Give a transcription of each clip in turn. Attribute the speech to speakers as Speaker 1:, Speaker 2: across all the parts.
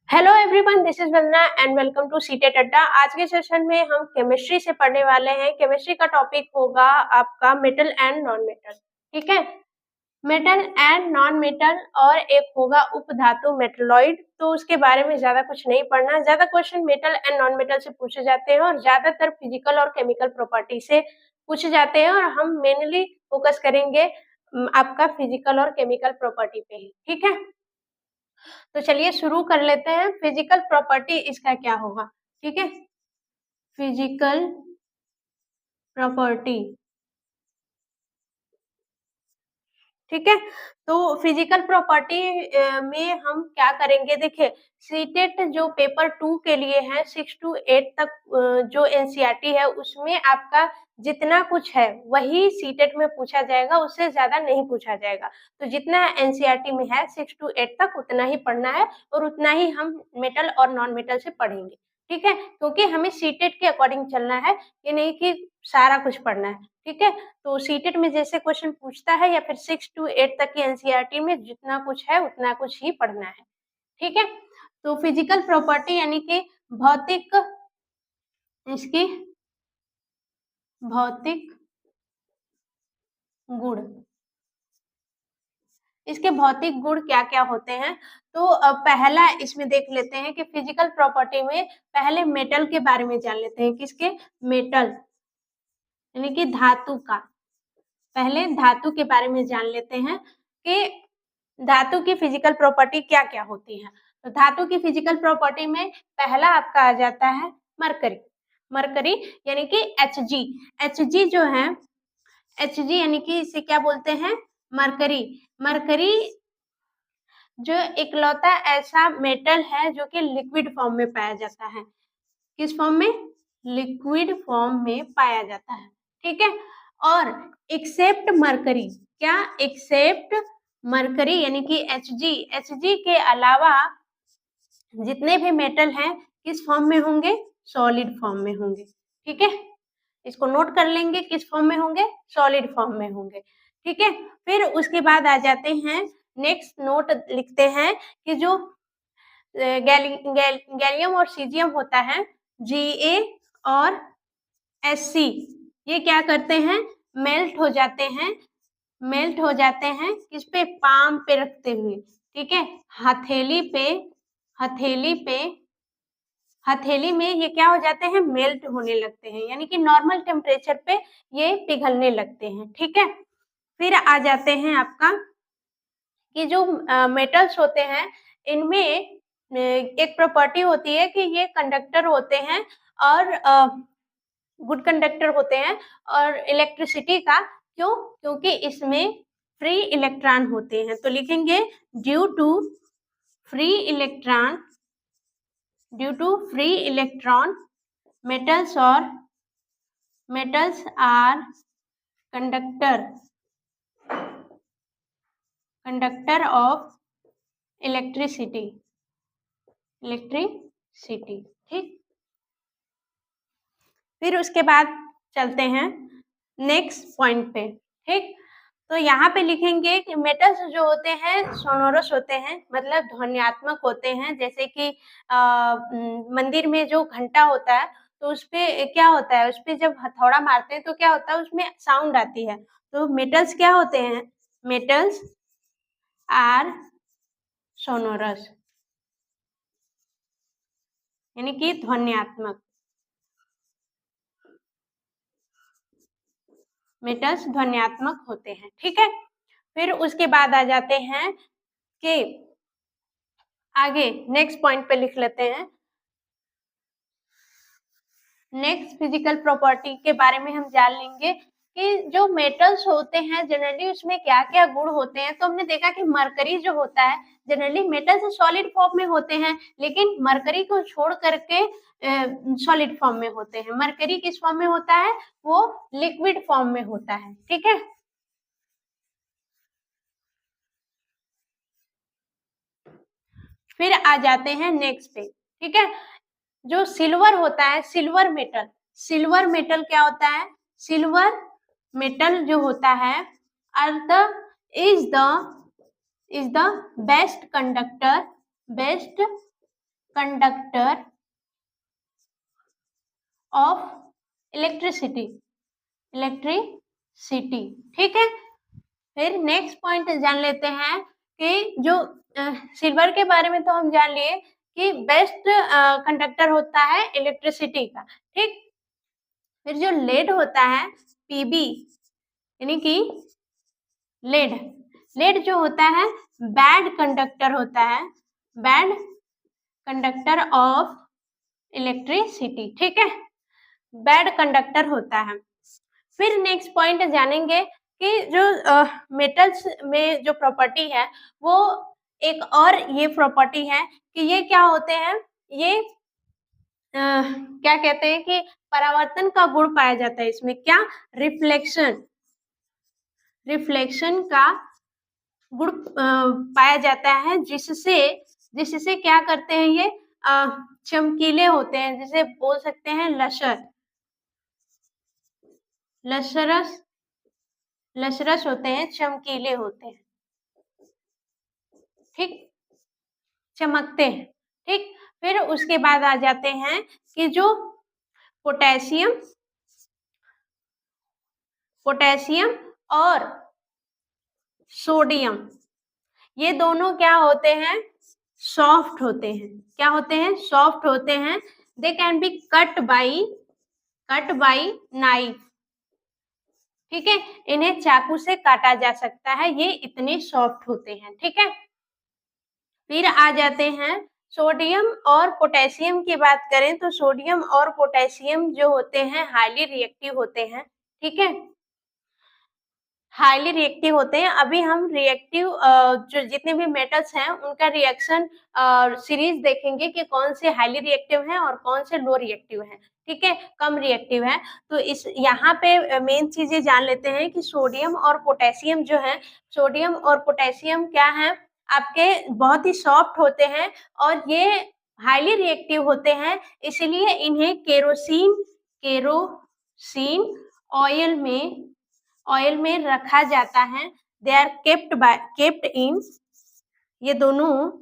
Speaker 1: Hello everyone, this is Vandana and welcome to CTET Adda. आज के session में हम केमिस्ट्री से पढ़ने वाले हैं। केमिस्ट्री का टॉपिक होगा आपका मेटल एंड नॉन मेटल। ठीक है, मेटल एंड नॉन मेटल और एक होगा उपधातु मेटलॉइड। तो उसके बारे में ज्यादा कुछ नहीं पढ़ना। ज्यादा question metal and non metal से पूछे जाते हैं और ज्यादातर फिजिकल और केमिकल प्रॉपर्टी से पूछे जाते हैं और हम मेनली फोकस करेंगे आपका फिजिकल और केमिकल प्रॉपर्टी पे ही। ठीक है, तो चलिए शुरू कर लेते हैं। फिजिकल प्रॉपर्टी इसका क्या होगा? ठीक है, फिजिकल प्रॉपर्टी। ठीक है, तो फिजिकल प्रॉपर्टी में हम क्या करेंगे? देखिए, सीटेट जो पेपर 2 के लिए है 6 to 8 तक जो एनसीईआरटी है उसमें आपका जितना कुछ है वही सीटेट में पूछा जाएगा, उससे ज्यादा नहीं पूछा जाएगा। तो जितना एनसीईआरटी में है 6 to 8 तक उतना ही पढ़ना है और उतना ही हम मेटल और नॉन मेटल से पढ़ेंगे। ठीक है, क्योंकि हमें सीटेट के अकॉर्डिंग चलना है, ये नहीं कि सारा कुछ पढ़ना है। ठीक है, तो सीटेट में जैसे क्वेश्चन पूछता है या फिर 6 to 8 तक की एनसीईआरटी में जितना कुछ है उतना कुछ ही पढ़ना है। ठीक है, तो फिजिकल प्रॉपर्टी यानी कि भौतिक, इसकी भौतिक गुण, इसके भौतिक गुण क्या क्या होते हैं? तो पहला इसमें देख लेते हैं कि फिजिकल प्रॉपर्टी में पहले मेटल के बारे में जान लेते हैं। किसके? मेटल यानी कि धातु का। पहले धातु के बारे में जान लेते हैं कि धातु की फिजिकल प्रॉपर्टी क्या क्या होती है। तो धातु की फिजिकल प्रॉपर्टी में पहला आपका आ जाता है मरकरी। मरकरी यानी कि Hg। Hg जो है, Hg यानी कि इसे क्या बोलते हैं? मरकरी। मरकरी जो इकलौता ऐसा मेटल है जो कि लिक्विड फॉर्म में पाया जाता है। किस फॉर्म में? लिक्विड फॉर्म में पाया जाता है। ठीक है, और एक्सेप्ट मरकरी, क्या? एक्सेप्ट मरकरी यानी कि Hg। Hg के अलावा जितने भी मेटल हैं किस फॉर्म में होंगे? सॉलिड फॉर्म में होंगे। ठीक है, इसको नोट कर लेंगे, किस फॉर्म में होंगे? सॉलिड फॉर्म में होंगे। ठीक है, फिर उसके बाद आ जाते हैं, नेक्स्ट नोट लिखते हैं कि जो गैलियम और सीजियम होता है, Ga और Sc, ये क्या करते हैं? मेल्ट हो जाते हैं। मेल्ट हो जाते हैं किस पे? पाम पे रखते हुए। ठीक है, हथेली पे, हथेली पे, हथेली में ये क्या हो जाते हैं? मेल्ट होने लगते हैं, यानी कि नॉर्मल टेम्परेचर पे ये पिघलने लगते हैं। ठीक है, फिर आ जाते हैं आपका कि जो मेटल्स होते हैं इनमें एक प्रॉपर्टी होती है कि ये कंडक्टर होते हैं और गुड कंडक्टर होते हैं और इलेक्ट्रिसिटी का। क्यों? क्योंकि इसमें फ्री इलेक्ट्रॉन होते हैं। तो लिखेंगे due to free electron, due to free electron metals are conductor of electricity। ठीक, फिर उसके बाद चलते हैं नेक्स्ट पॉइंट पे। ठीक, तो यहाँ पे लिखेंगे कि मेटल्स जो होते हैं सोनोरस होते हैं, मतलब ध्वन्यात्मक होते हैं। जैसे कि मंदिर में जो घंटा होता है तो उसपे क्या होता है? उसपे जब हथौड़ा मारते हैं तो क्या होता है? उसमें साउंड आती है। तो मेटल्स क्या होते हैं? मेटल्स आर सोनोरस यानी कि ध्वन्यात्मक। मेटल्स ध्वन्यात्मक होते हैं। ठीक है, फिर उसके बाद आ जाते हैं कि आगे नेक्स्ट पॉइंट पे लिख लेते हैं। नेक्स्ट फिजिकल प्रॉपर्टी के बारे में हम जान लेंगे कि जो मेटल्स होते हैं जनरली उसमें क्या क्या गुण होते हैं। तो हमने देखा कि मरकरी जो होता है जनरली मेटल से सॉलिड फॉर्म में होते हैं, लेकिन मरकरी को छोड़ करके सॉलिड फॉर्म में होते हैं। मरकरी किस फॉर्म में होता है? वो लिक्विड फॉर्म में होता है। ठीक है, फिर आ जाते हैं नेक्स्ट पे। ठीक है, जो सिल्वर होता है, सिल्वर मेटल, सिल्वर मेटल क्या होता है? सिल्वर मेटल जो होता है earth is the best conductor, best conductor of electricity, electricity, ठीक है। फिर नेक्स्ट पॉइंट जान लेते हैं कि जो सिल्वर के बारे में तो हम जान लिए कि बेस्ट कंडक्टर होता है इलेक्ट्रिसिटी का, ठीक। फिर जो लेड होता है पीबी, यानी कि लेड, लेड जो होता है बैड कंडक्टर होता है, बैड कंडक्टर ऑफ इलेक्ट्रिसिटी, ठीक है, बैड कंडक्टर होता है। फिर नेक्स्ट पॉइंट जानेंगे कि जो मेटल्स में जो प्रॉपर्टी है वो एक और ये प्रॉपर्टी है कि ये क्या होते हैं, ये क्या कहते हैं कि परावर्तन का गुण पाया जाता है इसमें, क्या, रिफ्लेक्शन, रिफ्लेक्शन का गुण पाया जाता है, जिससे जिससे क्या करते हैं ये चमकीले होते हैं, जिसे बोल सकते हैं लसर, लसरस, लसरस होते हैं, चमकीले होते हैं, ठीक, चमकते हैं, ठीक। फिर उसके बाद आ जाते हैं कि जो पोटेशियम, पोटेशियम और सोडियम, ये दोनों क्या होते हैं, सॉफ्ट होते हैं, क्या होते हैं, सॉफ्ट होते हैं। They can be cut by knife, ठीक है, इन्हें चाकू से काटा जा सकता है, ये इतने सॉफ्ट होते हैं, ठीक है। फिर आ जाते हैं सोडियम और पोटेशियम की बात करें तो सोडियम और पोटेशियम जो होते हैं हाईली रिएक्टिव होते हैं, ठीक है, हाईली रिएक्टिव होते हैं। अभी हम रिएक्टिव जो जितने भी मेटल्स हैं उनका रिएक्शन सीरीज देखेंगे कि कौन से हाईली रिएक्टिव हैं और कौन से लो रिएक्टिव हैं, ठीक है, कम रिएक्टिव है। तो इस यहाँ पे मेन चीजें जान लेते हैं कि सोडियम और पोटेशियम जो है, सोडियम और पोटेशियम क्या है, आपके बहुत ही सॉफ्ट होते हैं और ये हाईली रिएक्टिव होते हैं, इसलिए इन्हें केरोसिन, केरोसिन ऑयल में रखा जाता है। दे आर केप्ट इन, ये दोनों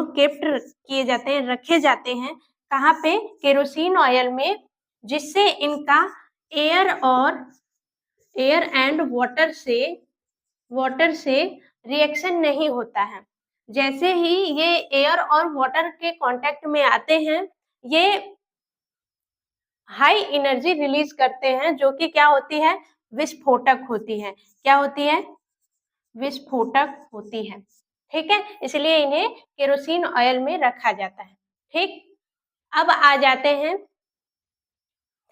Speaker 1: केप्ट किए जाते हैं, रखे जाते हैं कहाँ पे, केरोसिन ऑयल में, जिससे इनका एयर एंड वाटर से रिएक्शन नहीं होता है। जैसे ही ये एयर और वाटर के कांटेक्ट में आते हैं, ये हाई एनर्जी रिलीज करते हैं, जो कि क्या होती है, विस्फोटक होती है, क्या होती है, विस्फोटक होती है, ठीक है, इसलिए इन्हें केरोसिन ऑयल में रखा जाता है, ठीक। अब आ जाते हैं,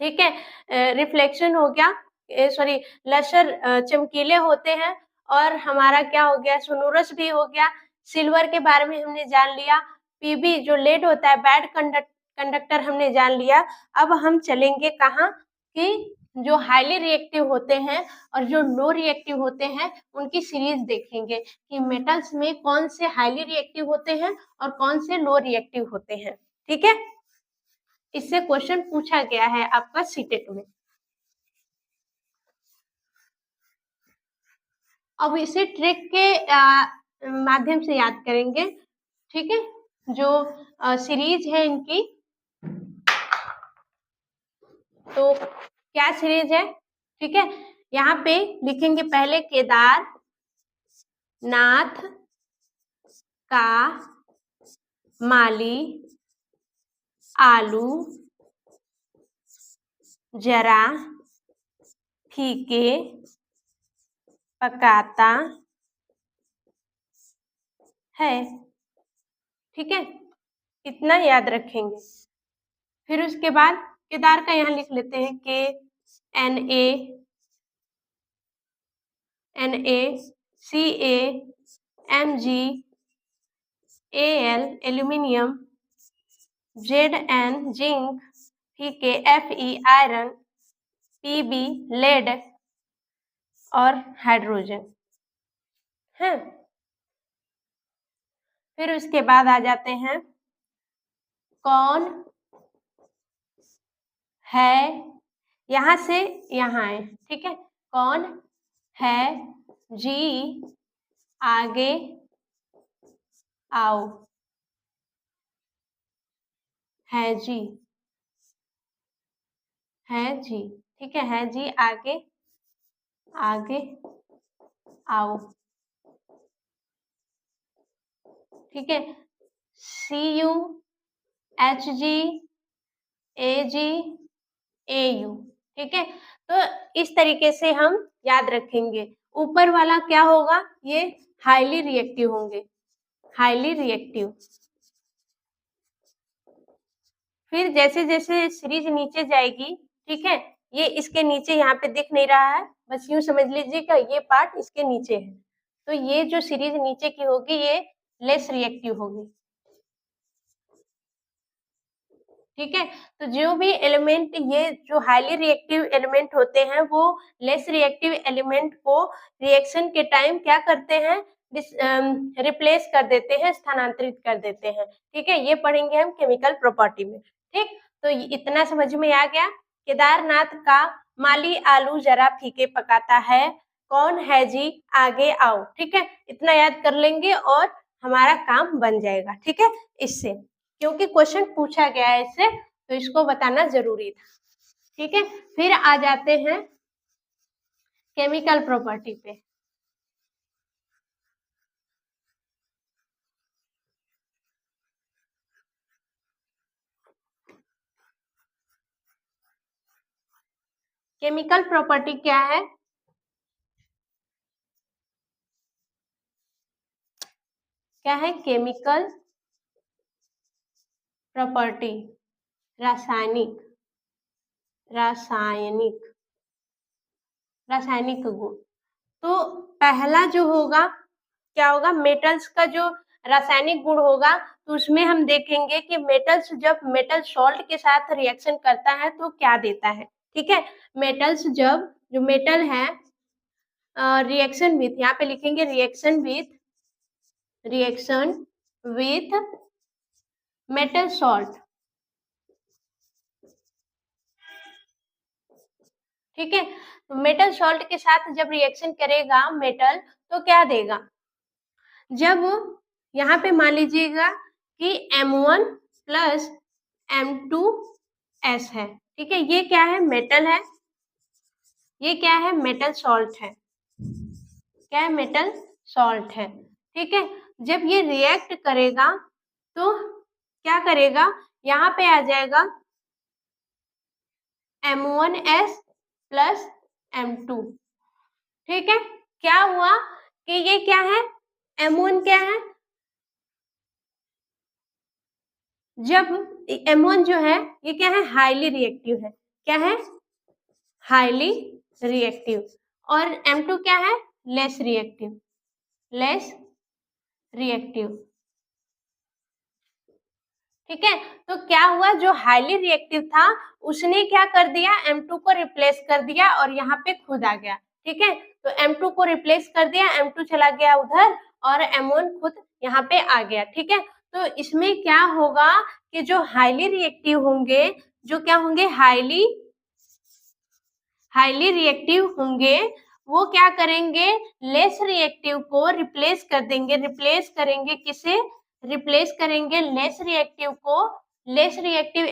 Speaker 1: ठीक है, रिफ्लेक्शन हो गया, सॉरी, लसर चमकीले होते हैं, और हमारा क्या हो गया, सोनोरस भी हो गया। सिल्वर के बारे में हमने जान लिया, पीबी जो लेड होता है बैड कंडक्टर हमने जान लिया। अब हम चलेंगे कहाँ कि जो हाईली रिएक्टिव होते हैं और जो लो रिएक्टिव होते हैं उनकी सीरीज देखेंगे कि मेटल्स में कौन से हाईली रिएक्टिव होते हैं और कौन से लो रिएक्टिव होते हैं, ठीक है। इससे क्वेश्चन पूछा गया है आपका सीटेट में। अब इसे ट्रिक के माध्यम से याद करेंगे, ठीक है, जो सीरीज है इनकी, तो क्या सीरीज है, ठीक है, यहाँ पे लिखेंगे पहले केदार नाथ का माली आलू जरा फीके पकाता है, ठीक है, इतना याद रखेंगे। फिर उसके बाद केदार का यहाँ लिख लेते हैं के Na Ca Mg Al aluminium Zn zinc Pk Fe iron Pb lead और हाइड्रोजन है। फिर उसके बाद आ जाते हैं कौन है, यहाँ से यहाँ आए, ठीक है, कौन है जी आगे आओ, है जी, है जी, ठीक है जी, आगे आगे आओ, ठीक है, CU HG AG AU, ठीक है। तो इस तरीके से हम याद रखेंगे। ऊपर वाला क्या होगा, ये हाईली रिएक्टिव होंगे, हाईली रिएक्टिव। फिर जैसे जैसे सीरीज नीचे जाएगी, ठीक है, ये इसके नीचे यहाँ पे दिख नहीं रहा है, बस यूं समझ लीजिएगा ये पार्ट इसके नीचे है, तो ये जो सीरीज नीचे की होगी ये लेस रिएक्टिव होगी, ठीक है। तो जो भी एलिमेंट, ये जो हाईली रिएक्टिव एलिमेंट होते हैं वो लेस रिएक्टिव एलिमेंट को रिएक्शन के टाइम क्या करते हैं, रिप्लेस कर देते हैं, स्थानांतरित कर देते हैं, ठीक है। ये पढ़ेंगे हम केमिकल प्रॉपर्टी में, ठीक। तो इतना समझ में आ गया। केदारनाथ का माली आलू जरा फीके पकाता है, कौन है जी आगे आओ, ठीक है। इतना याद कर लेंगे और हमारा काम बन जाएगा, ठीक है, इससे, क्योंकि क्वेश्चन पूछा गया है इससे, तो इसको बताना जरूरी था, ठीक है। फिर आ जाते हैं केमिकल प्रॉपर्टी पे। केमिकल प्रॉपर्टी क्या है, क्या है केमिकल प्रॉपर्टी, रासायनिक, रासायनिक, रासायनिक गुण। तो पहला जो होगा क्या होगा, मेटल्स का जो रासायनिक गुण होगा, तो उसमें हम देखेंगे कि मेटल्स जब मेटल सॉल्ट के साथ रिएक्शन करता है तो क्या देता है, ठीक है। मेटल्स जब, जो मेटल है, रिएक्शन विथ, यहाँ पे लिखेंगे reaction with, reaction with metal salt, ठीक है। तो मेटल सॉल्ट के साथ जब रिएक्शन करेगा मेटल, तो क्या देगा, जब यहाँ पे मान लीजिएगा कि M1 प्लस M2S है, ठीक है, ये क्या है, मेटल है, ये क्या है, मेटल सॉल्ट है, क्या है, मेटल सॉल्ट है, ठीक है। जब ये रिएक्ट करेगा तो क्या करेगा, यहाँ पे आ जाएगा M1S प्लस M2, ठीक है। क्या हुआ कि ये क्या है, M1 क्या है, जब M1 जो है ये क्या है, हाईली रिएक्टिव है, क्या है, हाईली रिएक्टिव, और M2 क्या है, लेस रिएक्टिव, लेस रिएक्टिव, ठीक है। तो क्या हुआ, जो हाईली रिएक्टिव था उसने क्या कर दिया, M2 को रिप्लेस कर दिया और यहाँ पे खुद आ गया, ठीक है। तो M2 को रिप्लेस कर दिया, M2 चला गया उधर और M1 खुद यहाँ पे आ गया, ठीक है। तो इसमें क्या होगा कि जो हाईली रिएक्टिव होंगे, जो क्या होंगे, हाईली रिएक्टिव होंगे, वो क्या करेंगे, लेस रिएक्टिव को रिप्लेस कर देंगे, रिप्लेस करेंगे किसे, रिप्लेस करेंगे लेस रिएक्टिव को, लेस रिएक्टिव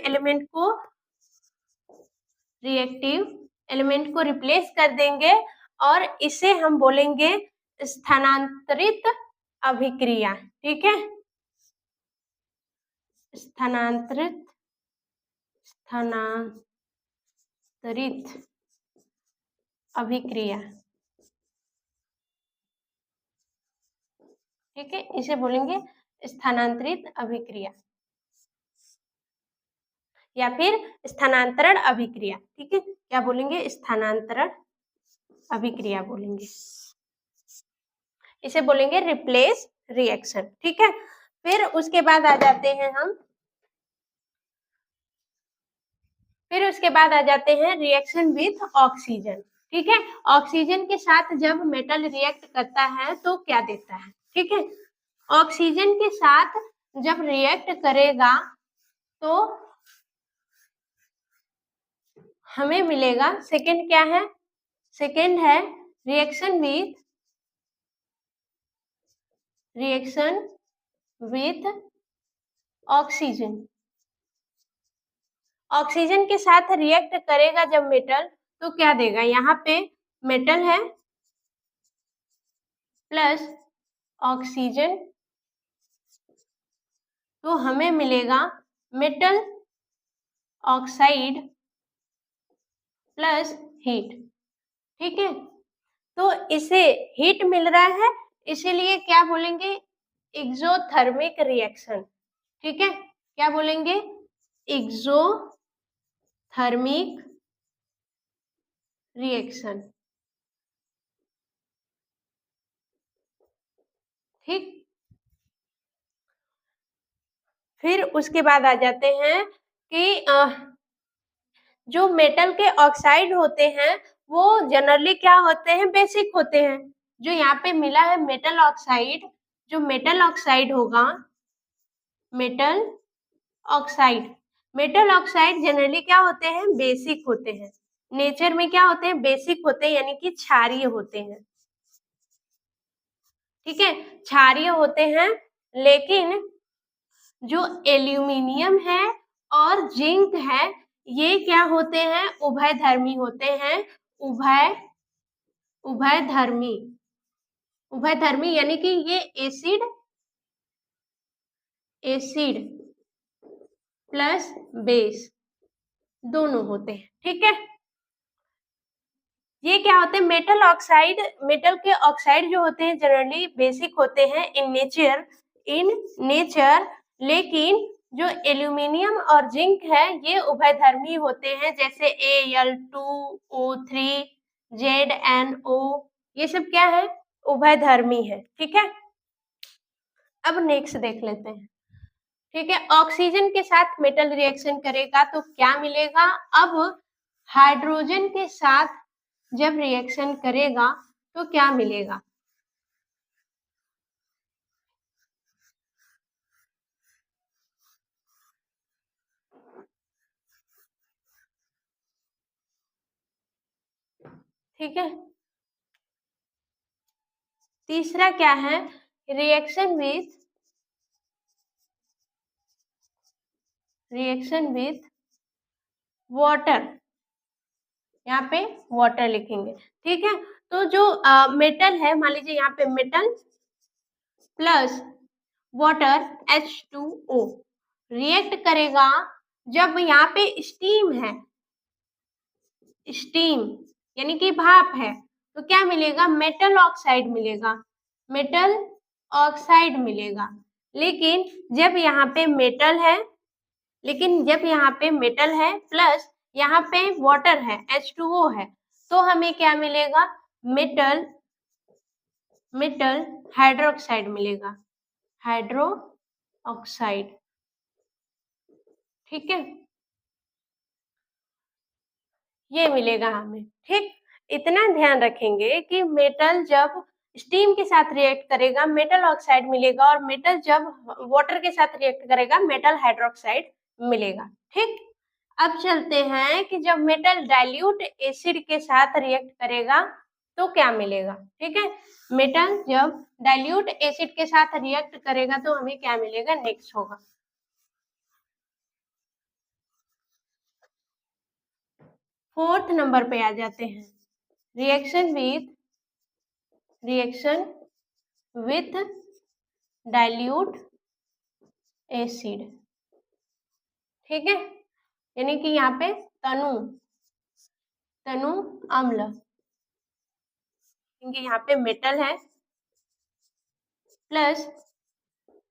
Speaker 1: एलिमेंट को रिप्लेस कर देंगे, और इसे हम बोलेंगे स्थानांतरित अभिक्रिया, ठीक है, स्थानांतरित अभिक्रिया, ठीक है, इसे बोलेंगे स्थानांतरित अभिक्रिया या फिर स्थानांतरण अभिक्रिया, ठीक है। क्या बोलेंगे, स्थानांतरण अभिक्रिया बोलेंगे, इसे बोलेंगे रिप्लेस रिएक्शन, ठीक है। फिर उसके बाद आ जाते हैं हम, फिर उसके बाद आ जाते हैं रिएक्शन विथ ऑक्सीजन, ठीक है। ऑक्सीजन के साथ जब मेटल रिएक्ट करता है तो क्या देता है, ठीक है। ऑक्सीजन के साथ जब रिएक्ट करेगा तो हमें मिलेगा, सेकंड क्या है, सेकंड है रिएक्शन विथ ऑक्सीजन, ऑक्सीजन के साथ रिएक्ट करेगा जब मेटल, तो क्या देगा? यहाँ पे मेटल है प्लस ऑक्सीजन, तो हमें मिलेगा मेटल ऑक्साइड प्लस हीट। ठीक है, तो इसे हीट मिल रहा है, इसीलिए क्या बोलेंगे? Exothermic reaction. ठीक है, क्या बोलेंगे? Exothermic reaction. ठीक, फिर उसके बाद आ जाते हैं कि जो मेटल के ऑक्साइड होते हैं वो जनरली क्या होते हैं? बेसिक होते हैं। जो यहाँ पे मिला है मेटल ऑक्साइड, जो मेटल ऑक्साइड होगा, metal oxide, metal oxide generally क्या होते हैं? बेसिक होते हैं। नेचर में क्या होते हैं? बेसिक होते हैं, यानी कि क्षारीय होते हैं। ठीक है, क्षारीय होते हैं, लेकिन जो एल्यूमिनियम है और जिंक है, ये क्या होते हैं? उभयधर्मी होते हैं। उभयधर्मी, उभयधर्मी यानी कि ये एसिड प्लस बेस दोनों होते हैं। ठीक है, ये क्या होते हैं? मेटल ऑक्साइड, मेटल के ऑक्साइड जो होते हैं जनरली बेसिक होते हैं इन नेचर, लेकिन जो एल्यूमिनियम और जिंक है ये उभयधर्मी होते हैं, जैसे Al2O3, ZnO, ये सब क्या है? उभयधर्मी है। ठीक है, अब नेक्स्ट देख लेते हैं। ठीक है, ऑक्सीजन के साथ मेटल रिएक्शन करेगा तो क्या मिलेगा? अब हाइड्रोजन के साथ जब रिएक्शन करेगा तो क्या मिलेगा? ठीक है, तीसरा क्या है? रिएक्शन विथ वाटर, यहाँ पे वाटर लिखेंगे। ठीक है, तो जो मेटल है, मान लीजिए यहाँ पे metal plus water H2O react करेगा, जब यहाँ पे स्टीम है, स्टीम यानी कि भाप है, तो क्या मिलेगा? मेटल ऑक्साइड मिलेगा, मेटल ऑक्साइड मिलेगा। लेकिन जब यहाँ पे मेटल है, प्लस यहाँ पे वाटर है, H2O है, तो हमें क्या मिलेगा? मेटल हाइड्रोक्साइड मिलेगा, हाइड्रो ऑक्साइड। ठीक है, ये मिलेगा हमें। ठीक, इतना ध्यान रखेंगे कि मेटल जब स्टीम के साथ रिएक्ट करेगा मेटल ऑक्साइड मिलेगा, और मेटल जब वाटर के साथ रिएक्ट करेगा मेटल हाइड्रोक्साइड मिलेगा। ठीक, अब चलते हैं कि जब मेटल डाइल्यूट एसिड के साथ रिएक्ट करेगा तो क्या मिलेगा? ठीक है, मेटल जब डाइल्यूट एसिड के साथ रिएक्ट करेगा तो हमें क्या मिलेगा? नेक्स्ट होगा फोर्थ नंबर पे आ जाते हैं, रिएक्शन विथ डाइल्यूट एसिड। ठीक है, यानी कि यहाँ पे तनु अम्ल, क्योंकि यहाँ पे मेटल है प्लस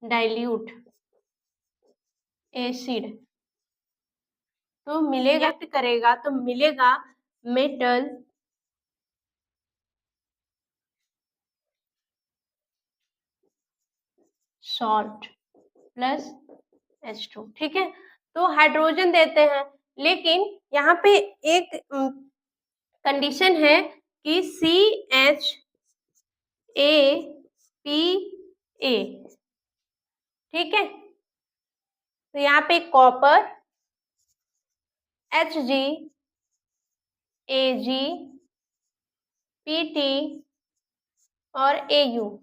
Speaker 1: डाइल्यूट एसिड, तो मिलेगा, करेगा तो मिलेगा मेटल सॉल्ट प्लस H2। ठीक है, तो हाइड्रोजन देते हैं, लेकिन यहाँ पे एक कंडीशन है कि CHAPA। ठीक है, तो यहाँ पे कॉपर, Hg, Ag, Pt और Au,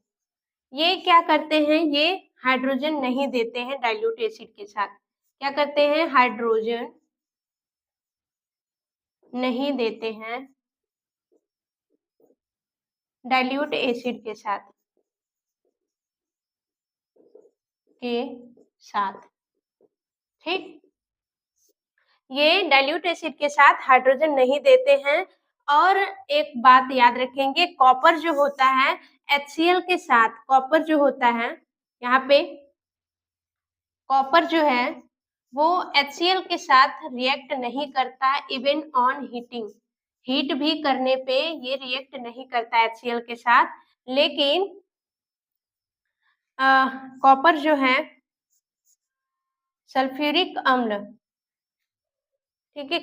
Speaker 1: ये क्या करते हैं? ये हाइड्रोजन नहीं देते हैं डाइल्यूट एसिड के साथ। क्या करते हैं? हाइड्रोजन नहीं देते हैं डाइल्यूट एसिड के साथ ठीक। ये डाइल्यूट एसिड के साथ हाइड्रोजन नहीं देते हैं। और एक बात याद रखेंगे, कॉपर जो होता है HCl के साथ, कॉपर जो होता है यहाँ पे, कॉपर जो है वो HCl के साथ रिएक्ट नहीं करता इवन ऑन हीटिंग, हीट भी करने पे ये रिएक्ट नहीं करता HCl के साथ। लेकिन कॉपर जो है सल्फ्यूरिक अम्ल, ठीक है,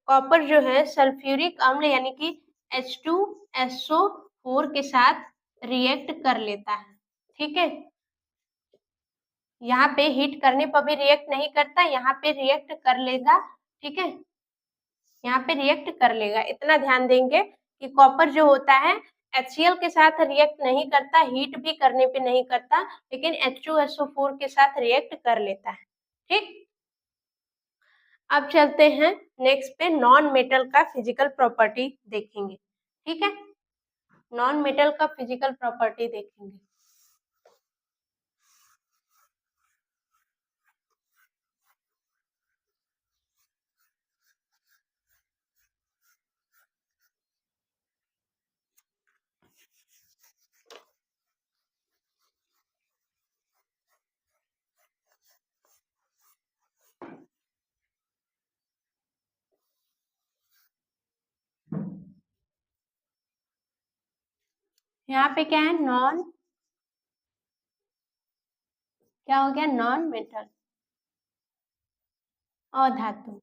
Speaker 1: कॉपर जो है सल्फ्यूरिक अम्ल यानी कि H2SO4 के साथ रिएक्ट कर लेता है, ठीक है। यहाँ पे हीट करने पर भी रिएक्ट नहीं करता, यहाँ पे रिएक्ट कर लेगा, ठीक है, यहाँ पे रिएक्ट कर लेगा। इतना ध्यान देंगे कि कॉपर जो होता है HCl के साथ रिएक्ट नहीं करता, हीट भी करने पे नहीं करता, लेकिन H2SO4 के साथ रिएक्ट कर लेता है, ठीक। अब चलते हैं नेक्स्ट पे, नॉन मेटल का फिजिकल प्रॉपर्टी देखेंगे, ठीक है। नॉन मेटल का फिजिकल प्रॉपर्टी देखेंगे। यहाँ पे क्या है, नॉन, क्या हो गया, नॉन मेटल, अधातु,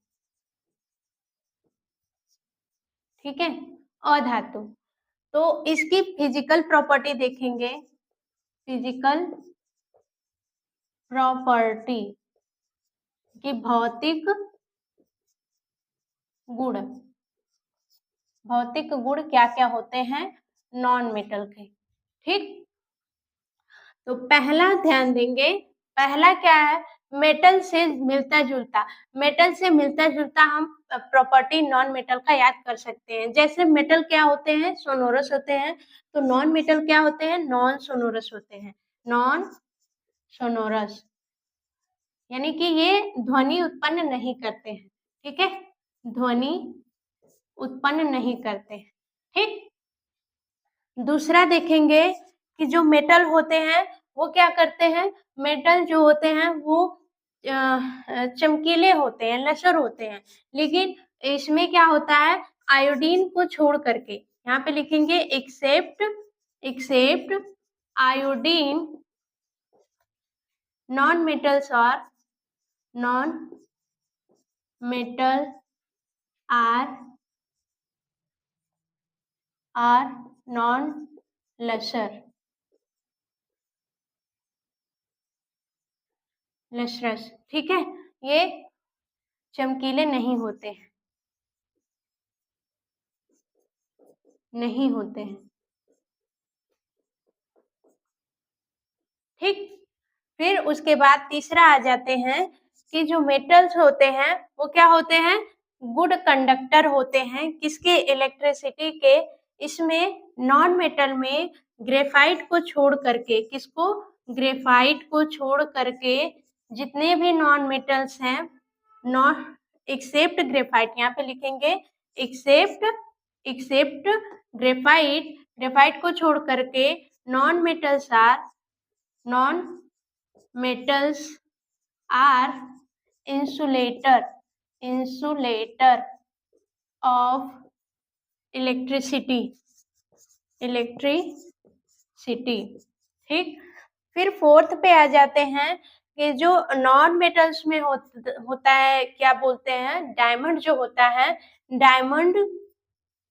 Speaker 1: ठीक है, अधातु। तो इसकी फिजिकल प्रॉपर्टी देखेंगे, फिजिकल प्रॉपर्टी की भौतिक गुण, भौतिक गुण क्या क्या होते हैं नॉन मेटल के, ठीक। तो पहला ध्यान देंगे, पहला क्या है, मेटल से मिलता जुलता, मेटल से मिलता जुलता हम प्रॉपर्टी नॉन मेटल का याद कर सकते हैं। जैसे मेटल क्या होते हैं, सोनोरस होते हैं, तो नॉन मेटल क्या होते हैं, नॉन सोनोरस होते हैं, नॉन सोनोरस, यानी कि ये ध्वनि उत्पन्न नहीं करते हैं, ठीक है, ध्वनि उत्पन्न नहीं करते, ठीक। दूसरा देखेंगे कि जो मेटल होते हैं वो क्या करते हैं, मेटल जो होते हैं वो चमकीले होते हैं, लसर होते हैं, लेकिन इसमें क्या होता है, आयोडीन को छोड़ करके, यहाँ पे लिखेंगे except, except iodine, non metals और non metal are non lustre, lustrous, ठीक है, ये चमकीले नहीं होते हैं, नहीं होते हैं, ठीक। फिर उसके बाद तीसरा आ जाते हैं कि जो मेटल्स होते हैं वो क्या होते हैं, गुड कंडक्टर होते हैं, किसके, इलेक्ट्रिसिटी के। इसमें नॉन मेटल में ग्रेफाइट को छोड़ करके, किसको, ग्रेफाइट को छोड़ करके जितने भी नॉन मेटल्स हैं, नॉन एक्सेप्ट ग्रेफाइट, यहाँ पे लिखेंगे एक्सेप्ट, एक्सेप्ट ग्रेफाइट, ग्रेफाइट को छोड़ करके non metals are, non metals are insulator, insulator of electricity, electricity, ठीक। फिर फोर्थ पे आ जाते हैं कि जो नॉन मेटल्स में होता है, क्या बोलते हैं, डायमंड जो होता है, डायमंड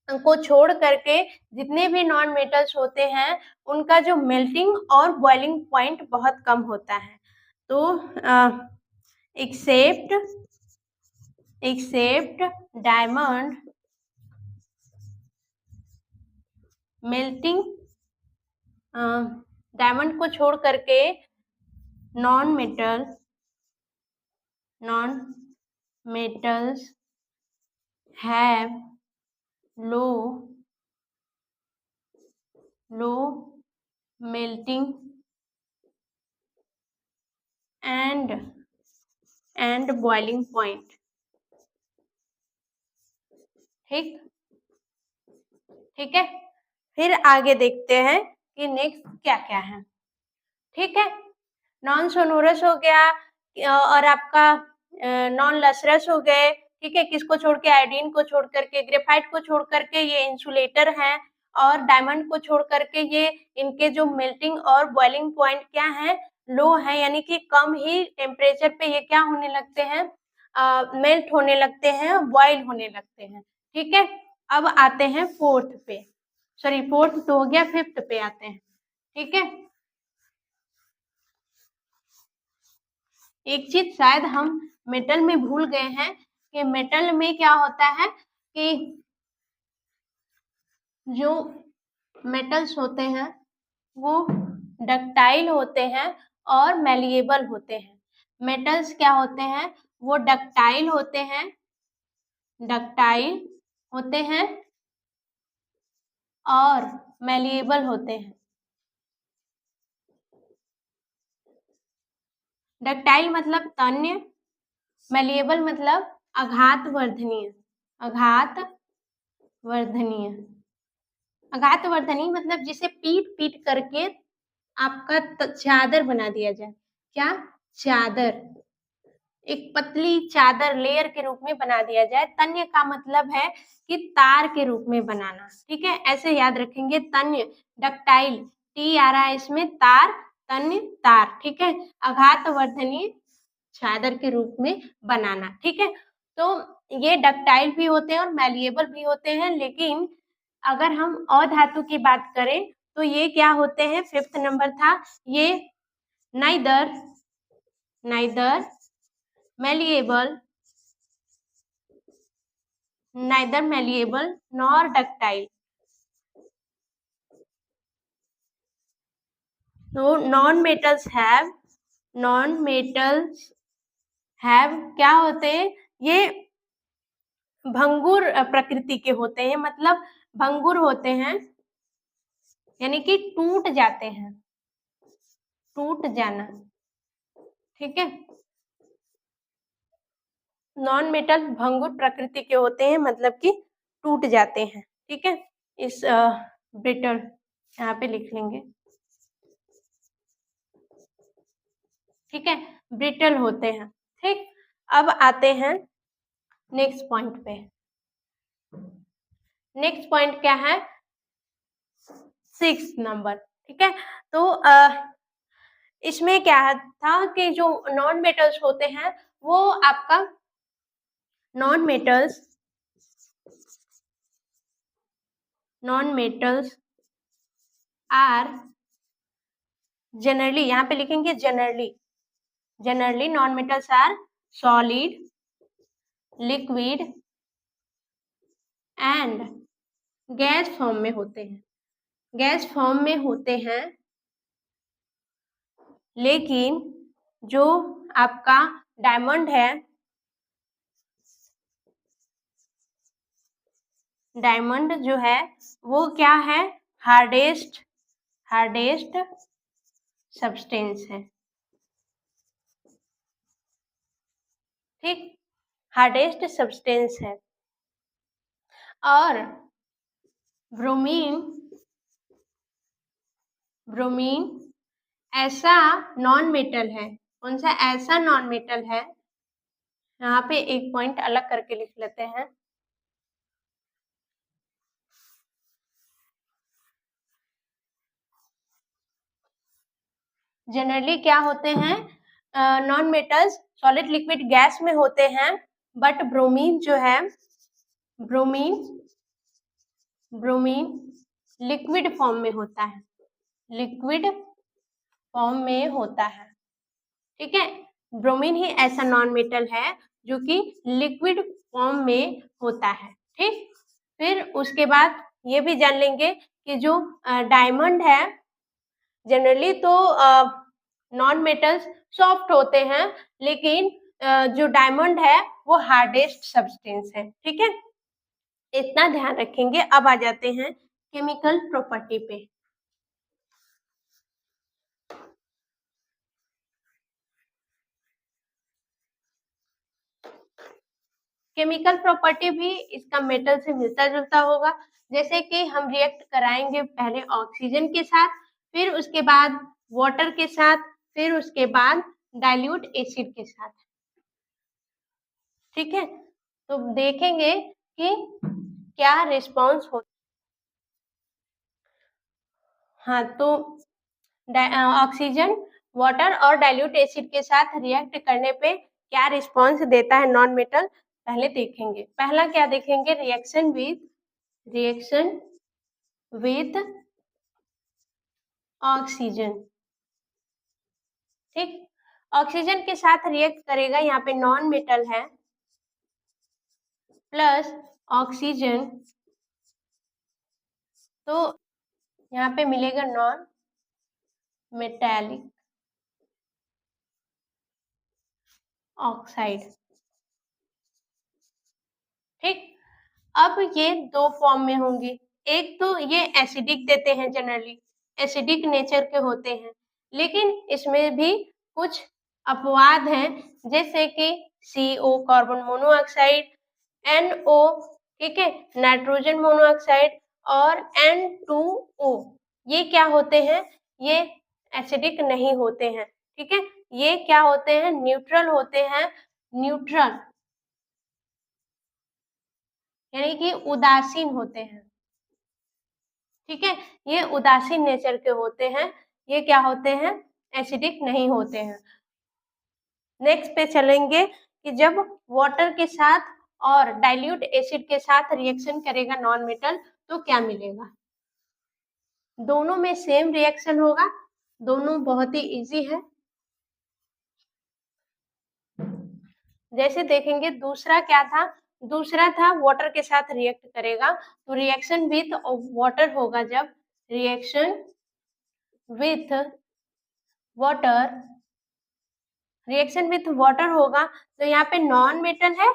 Speaker 1: को छोड़ करके जितने भी नॉन मेटल्स होते हैं उनका जो मेल्टिंग और बॉइलिंग पॉइंट बहुत कम होता है। तो except, except diamond melting, diamond को छोड़ करके non metal, non metals have low melting and boiling point. ठीक है। फिर आगे देखते हैं कि नेक्स्ट क्या क्या है। ठीक है, नॉन सोनोरस हो गया और आपका नॉन लसरस हो गए। ठीक है, किसको छोड़ के, आयोडीन को छोड़ करके, ग्रेफाइट को छोड़ करके ये इंसुलेटर हैं, और डायमंड को छोड़ करके ये इनके जो मेल्टिंग और बॉइलिंग पॉइंट क्या है, लो है, यानी कि कम ही टेम्परेचर पे ये क्या होने लगते हैं, मेल्ट होने लगते हैं, बॉयल होने लगते हैं। ठीक है, अब आते हैं फोर्थ पे, सॉरी फोर्थ तो हो गया, फिफ्थ पे आते हैं। ठीक है, एक चीज शायद हम मेटल में भूल गए हैं कि मेटल में क्या होता है कि जो मेटल्स होते हैं वो डक्टाइल होते हैं और मैलिएबल होते हैं। मेटल्स क्या होते हैं, वो डक्टाइल होते हैं और मैलिएबल होते हैं। डक्टाइल मतलब तन्य, मैलिएबल मतलब आघातवर्धनीय। आघातवर्धनीय मतलब जिसे पीट पीट करके आपका चादर बना दिया जाए। क्या? चादर, एक पतली चादर लेयर के रूप में बना दिया जाए। तन्य का मतलब है कि तार के रूप में बनाना। ठीक है, ऐसे याद रखेंगे, तन्य, डक्टाइल, टी आ रहा है इसमें, तार, तन्य, तार। ठीक है, आघातवर्धनीय चादर के रूप में बनाना। ठीक है, तो ये डक्टाइल भी होते हैं और मैलिएबल भी होते हैं, लेकिन अगर हम अधातु की बात करें तो ये क्या होते हैं, फिफ्थ नंबर था, ये neither malleable nor ductile। So non-metals have क्या होते हैं, ये भंगुर प्रकृति के होते हैं, मतलब भंगुर होते हैं, यानी कि टूट जाते हैं, टूट जाना। ठीक है, नॉन मेटल भंगुर प्रकृति के होते हैं, मतलब कि टूट जाते हैं। ठीक है, इस ब्रिटल यहाँ पे लिख लेंगे। ठीक है, ब्रिटल होते हैं। ठीक, अब आते हैं नेक्स्ट पॉइंट पे। नेक्स्ट पॉइंट क्या है, 6 नंबर। ठीक है, तो इसमें क्या था कि जो नॉन मेटल्स होते हैं वो आपका नॉन मेटल्स आर जनरली, यहाँ पे लिखेंगे generally non metals are solid, liquid and gas form में होते हैं। गैस फॉर्म में होते हैं, लेकिन जो आपका डायमंड है, डायमंड जो है वो क्या है, हार्डेस्ट सब्सटेंस है। ठीक, हार्डेस्ट सब्सटेंस है। और ब्रोमीन ऐसा नॉन मेटल है, कौन सा ऐसा नॉन मेटल है, यहाँ पे एक पॉइंट अलग करके लिख लेते हैं। जनरली क्या होते हैं, non metals solid, liquid, gas में होते हैं, बट ब्रोमीन जो है, ब्रोमीन लिक्विड फॉर्म में होता है, ठीक है, ब्रोमीन ही ऐसा नॉन मेटल है जो कि लिक्विड फॉर्म में होता है। ठीक, फिर उसके बाद ये भी जान लेंगे कि जो डायमंड है, जनरली तो नॉन मेटल्स सॉफ्ट होते हैं, लेकिन जो डायमंड है वो हार्डेस्ट सब्सटेंस है। ठीक है, इतना ध्यान रखेंगे। अब आ जाते हैं केमिकल प्रॉपर्टी पे। केमिकल प्रॉपर्टी भी इसका मेटल से मिलता जुलता होगा। जैसे कि हम रिएक्ट कराएंगे पहले ऑक्सीजन के साथ, फिर उसके बाद वाटर के साथ, फिर उसके बाद डाइल्यूट एसिड के साथ। ठीक है, तो देखेंगे कि क्या रिस्पॉन्स हो। हाँ, तो ऑक्सीजन वाटर और डाइल्यूट एसिड के साथ रिएक्ट करने पे क्या रिस्पॉन्स देता है नॉन मेटल, पहले देखेंगे। पहला क्या देखेंगे, रिएक्शन विथ ऑक्सीजन। ठीक, ऑक्सीजन के साथ रिएक्ट करेगा, यहाँ पे नॉन मेटल है, प्लस ऑक्सीजन, तो यहाँ पे मिलेगा नॉन मेटालिक ऑक्साइड। ठीक, अब ये दो फॉर्म में होंगी। एक तो ये एसिडिक देते हैं, जनरली एसिडिक नेचर के होते हैं, लेकिन इसमें भी कुछ अपवाद हैं, जैसे कि CO कार्बन मोनोऑक्साइड, NO, ठीक है, नाइट्रोजन मोनोऑक्साइड और N2O, ये क्या होते हैं, ये एसिडिक नहीं होते हैं। ठीक है, ये क्या होते हैं, न्यूट्रल होते हैं, न्यूट्रल यानी कि उदासीन होते हैं। ठीक है, ये उदासीन नेचर के होते हैं, ये क्या होते हैं, एसिडिक नहीं होते हैं। नेक्स्ट पे चलेंगे कि जब वाटर के साथ और डाइल्यूट एसिड के साथ रिएक्शन करेगा नॉन मेटल, तो क्या मिलेगा। दोनों में सेम रिएक्शन होगा, दोनों बहुत ही इजी है। जैसे देखेंगे दूसरा क्या था, दूसरा था वाटर के साथ रिएक्ट करेगा, तो रिएक्शन विथ वाटर होगा। जब रिएक्शन विथ वाटर होगा, तो यहाँ पे नॉन मेटल है,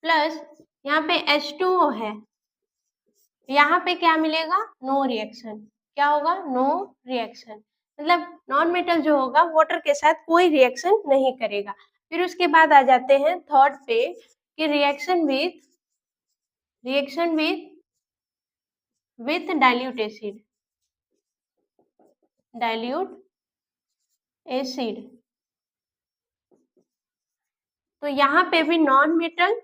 Speaker 1: प्लस यहाँ पे H2O है, यहाँ पे क्या मिलेगा, नो रिएक्शन। क्या होगा, नो रिएक्शन, मतलब नॉन मेटल जो होगा वाटर के साथ कोई रिएक्शन नहीं करेगा। फिर उसके बाद आ जाते हैं थर्ड पे कि रिएक्शन विथ डाइल्यूट एसिड, तो यहाँ पे भी non metal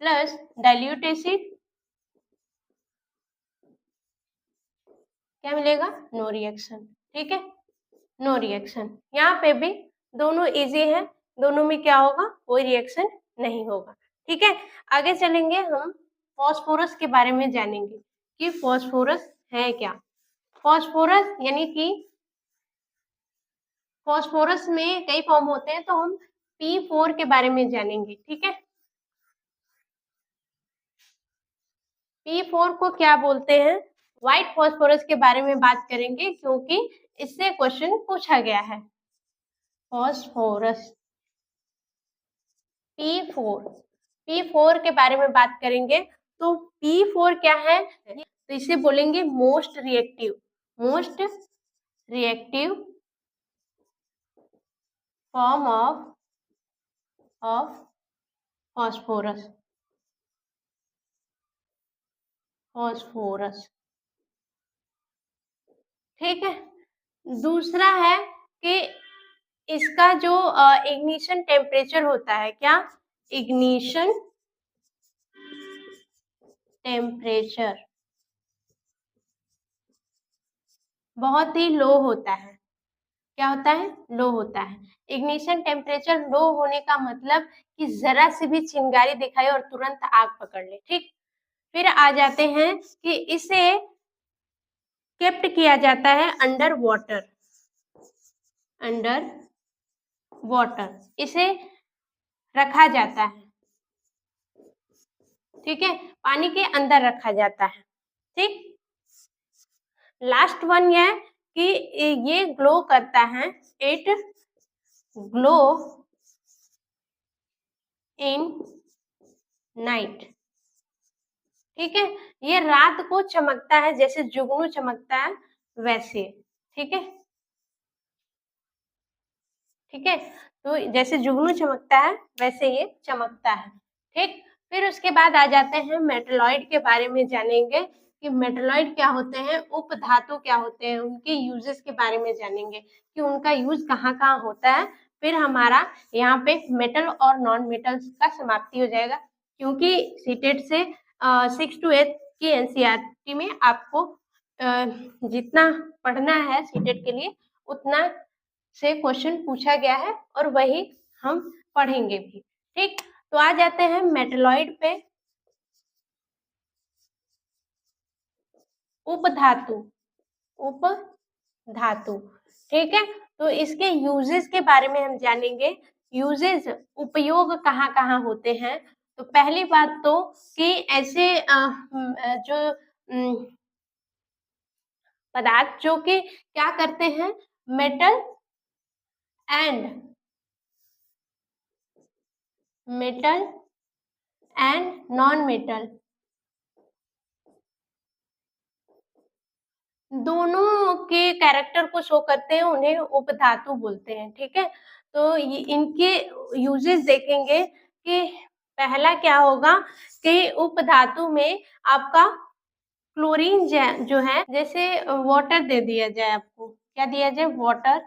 Speaker 1: plus dilute acid, क्या मिलेगा, नो रिएक्शन। ठीक है, नो रिएक्शन। यहाँ पे भी दोनों इजी है, दोनों में क्या होगा, कोई रिएक्शन नहीं होगा। ठीक है, आगे चलेंगे, हम फॉस्फोरस के बारे में जानेंगे कि फॉस्फोरस है क्या। फॉस्फोरस यानी कि फॉस्फोरस में कई फॉर्म होते हैं, तो हम P4 के बारे में जानेंगे। ठीक है, P4 को क्या बोलते हैं, व्हाइट फॉस्फोरस के बारे में बात करेंगे, क्योंकि इससे क्वेश्चन पूछा गया है। फॉस्फोरस P4 के बारे में बात करेंगे, तो P4 क्या है, तो इसे बोलेंगे most reactive form of phosphorus. ठीक है, दूसरा है कि इसका जो इग्निशन टेम्परेचर होता है, क्या, इग्निशन टेम्परेचर बहुत ही लो होता है। क्या होता है, लो होता है। इग्निशन टेम्परेचर लो होने का मतलब कि जरा से भी चिंगारी दिखाई और तुरंत आग पकड़ ले। ठीक, फिर आ जाते हैं कि इसे केप्ट किया जाता है अंडर वाटर, इसे रखा जाता है। ठीक है, पानी के अंदर रखा जाता है। ठीक, लास्ट वन यह कि ये ग्लो करता है, इट ग्लो इन नाइट। ठीक है, ये रात को चमकता है, जैसे जुगनू चमकता है वैसे। ठीक है, ठीक है, तो जैसे जुगनू चमकता है वैसे ये चमकता है। ठीक, फिर उसके बाद आ जाते हैं मेटलॉइड के बारे में जानेंगे कि मेटलॉइड क्या होते हैं, उपधातु क्या होते हैं, उनके यूजेस के बारे में जानेंगे कि उनका यूज कहाँ-कहाँ होता है। फिर हमारा यहाँ पे मेटल और नॉन मेटल्स का समाप्ति हो जाएगा, क्योंकि सीटेट से 6 to 8 की एनसीईआरटी में आपको जितना पढ़ना है सीटेट के लिए उतना से क्वेश्चन पूछा गया है और वही हम पढ़ेंगे भी। ठीक, तो आ जाते हैं मेटलॉइड पे। उपधातु, उपधातु। ठीक है, तो इसके यूजेस के बारे में हम जानेंगे। यूजेस, उपयोग कहाँ कहाँ होते हैं। तो पहली बात तो कि ऐसे जो पदार्थ जो कि क्या करते हैं, metal and metal and non metal दोनों के कैरेक्टर को शो करते हैं, उन्हें उपधातु बोलते हैं। ठीक है, तो ये इनके यूजेस देखेंगे कि पहला क्या होगा कि उपधातु में आपका क्लोरीन जो है, जैसे वाटर दे दिया जाए, आपको क्या दिया जाए, वाटर,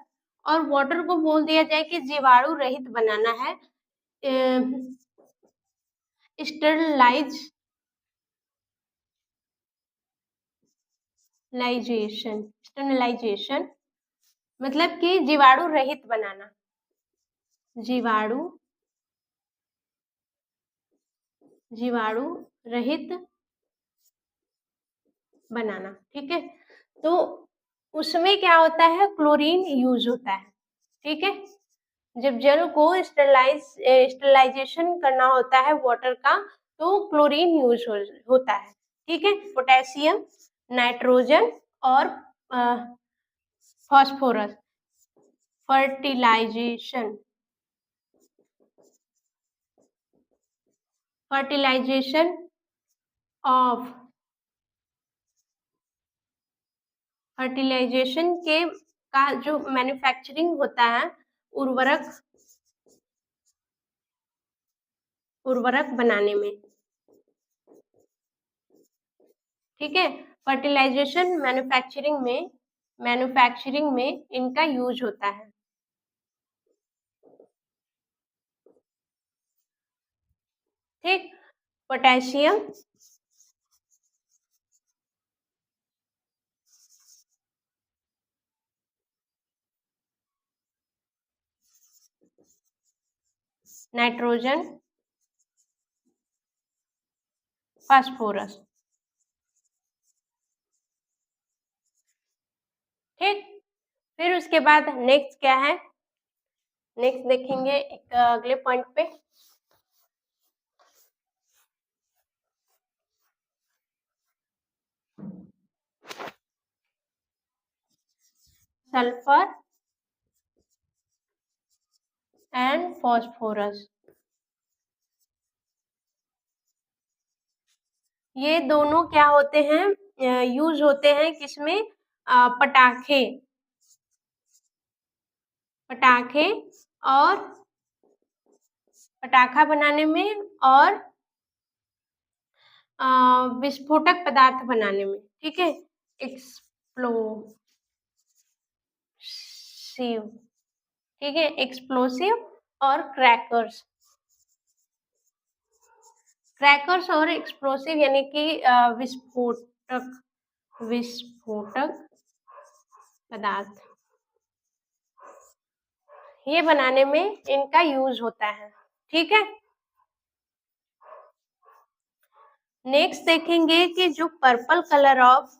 Speaker 1: और वाटर को बोल दिया जाए कि जीवाणु रहित बनाना है, स्टरलाइज स्टरलाइजेशन मतलब कि जीवाणु रहित बनाना, जीवाणु जीवाणु रहित बनाना। ठीक है, तो उसमें क्या होता है, क्लोरीन यूज होता है। ठीक है, जब जल को स्टरलाइजेशन करना होता है वाटर का, तो क्लोरीन यूज होता है। ठीक है, पोटेशियम, नाइट्रोजन और phosphorus, fertilisation fertilisation of fertilisation के का जो मैन्युफैक्चरिंग होता है, उर्वरक उर्वरक बनाने में। ठीक है, फर्टिलाइजेशन मैन्युफैक्चरिंग में इनका यूज होता है। ठीक, पोटेशियम, नाइट्रोजन, फास्फोरस। ठीक, फिर उसके बाद नेक्स्ट क्या है, नेक्स्ट देखेंगे एक अगले पॉइंट पे, सल्फर एंड फॉस्फोरस। ये दोनों क्या होते हैं, यूज होते हैं किसमें, पटाखे पटाखे और पटाखा बनाने में और विस्फोटक पदार्थ बनाने में। ठीक है, एक्सप्लोसिव। ठीक है, एक्सप्लोसिव और क्रैकर्स क्रैकर्स और एक्सप्लोसिव यानी कि विस्फोटक पदार्थ, ये बनाने में इनका यूज होता है। ठीक है, नेक्स्ट देखेंगे कि जो purple colour of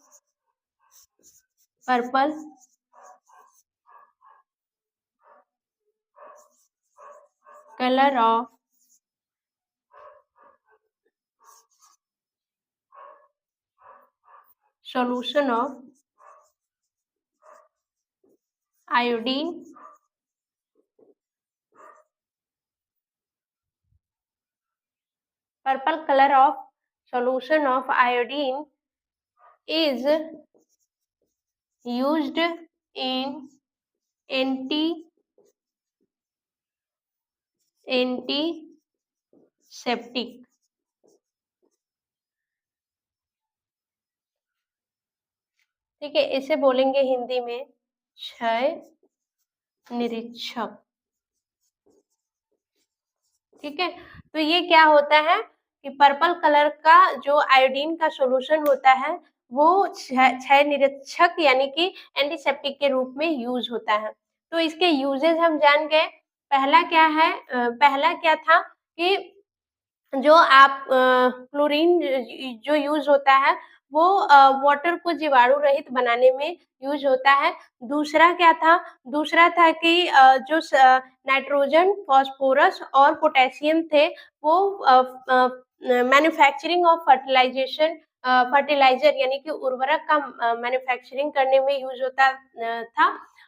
Speaker 1: solution of iodine purple color of solution of iodine is used in antiseptic। ठीक है, इसे बोलेंगे हिंदी में क्षय निरीक्षक। ठीक है, तो ये क्या होता है कि पर्पल कलर का जो आयोडीन का सॉल्यूशन होता है वो क्षय निरीक्षक यानी कि एंटीसेप्टिक के रूप में यूज होता है। तो इसके यूजेस हम जान गए। पहला क्या है, पहला क्या था कि जो आप क्लोरीन जो यूज होता है वो वाटर को जीवाणु रहित बनाने में यूज होता है। दूसरा क्या था, दूसरा था कि जो नाइट्रोजन, फास्फोरस और पोटेशियम थे वो मैन्युफैक्चरिंग ऑफ फर्टिलाइजेशन फर्टिलाइजर यानी कि उर्वरक का मैन्युफैक्चरिंग करने में यूज होता था।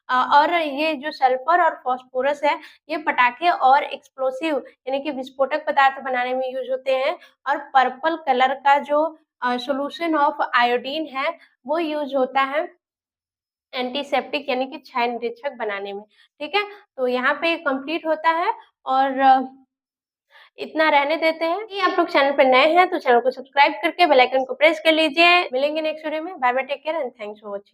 Speaker 1: और ये जो सल्फर और फास्फोरस है ये पटाखे और एक्सप्लोसिव यानी कि विस्फोटक पदार्थ बनाने में यूज होते हैं। और पर्पल कलर का जो सॉल्यूशन ऑफ आयोडीन है वो यूज होता है एंटीसेप्टिक यानी कि क्षय निरीक्षक बनाने में। ठीक है, तो यहाँ पे कंप्लीट होता है और इतना रहने देते हैं। यदि आप लोग चैनल पर नए हैं तो चैनल को सब्सक्राइब करके बेल आइकन को प्रेस कर लीजिए। मिलेंगे नेक्स्ट वीडियो में। Bye bye, take care and thanks for watching.